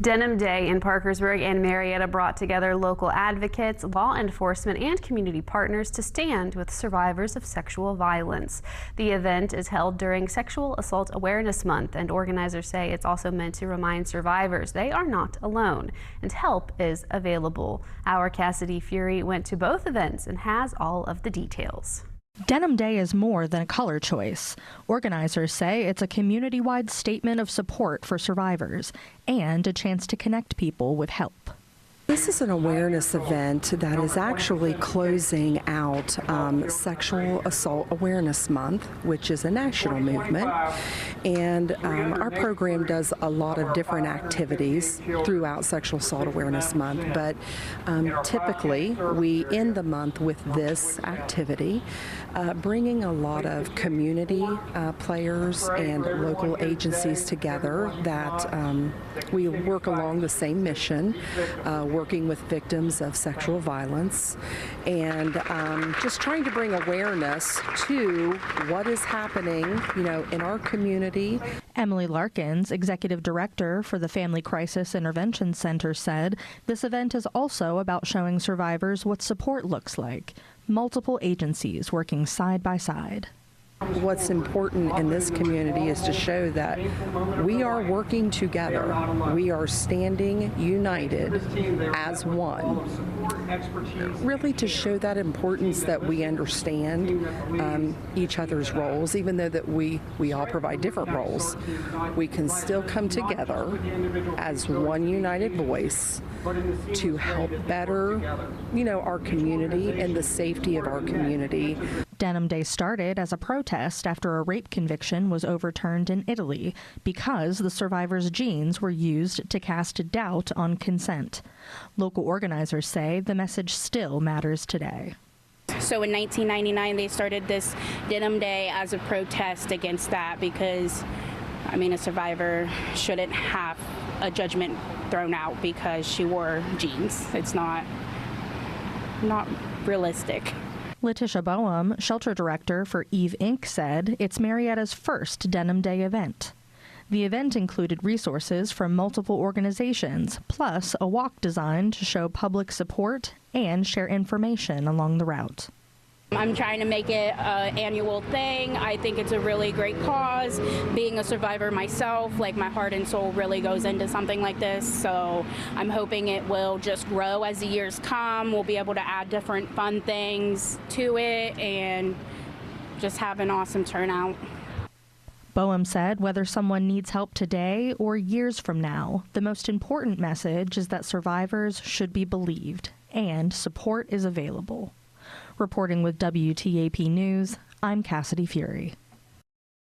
Denim Day in Parkersburg and Marietta brought together local advocates, law enforcement, and community partners to stand with survivors of sexual violence. The event is held during Sexual Assault Awareness Month, and organizers say it's also meant to remind survivors they are not alone and help is available. Our Cassidy Fury went to both events and has all of the details. Denim Day is more than a color choice. Organizers say it's a community-wide statement of support for survivors and a chance to connect people with help. This is an awareness event that is actually closing out Sexual Assault Awareness Month, which is a national movement. And our program does a lot of different activities throughout Sexual Assault Awareness Month, but typically we end the month with this activity, bringing a lot of community players and local agencies together that we work along the same mission, working with victims of sexual violence and just trying to bring awareness to what is happening, in our community. Emily Larkins, executive director for the Family Crisis Intervention Center, said this event is also about showing survivors what support looks like. Multiple agencies working side by side. What's important in this community is to show that we are working together. We are standing united as one. Really to show that importance that we understand each other's roles, even though that we all provide different roles. We can still come together as one united voice to help better, our community and the safety of our community. Denim Day started as a protest after a rape conviction was overturned in Italy because the survivor's genes were used to cast doubt on consent. Local organizers say the message still matters today. So in 1999, they started this Denim Day as a protest against that because, a survivor shouldn't have a judgment thrown out because she wore jeans. It's not realistic. Letitia Boehm, shelter director for Eve Inc., said it's Marietta's first Denim Day event. The event included resources from multiple organizations, plus a walk designed to show public support and share information along the route. I'm trying to make it an annual thing. I think it's a really great cause. Being a survivor myself, my heart and soul really goes into something like this. So I'm hoping it will just grow as the years come. We'll be able to add different fun things to it and just have an awesome turnout. Boehm said whether someone needs help today or years from now, the most important message is that survivors should be believed and support is available. Reporting with WTAP News, I'm Cassidy Fury.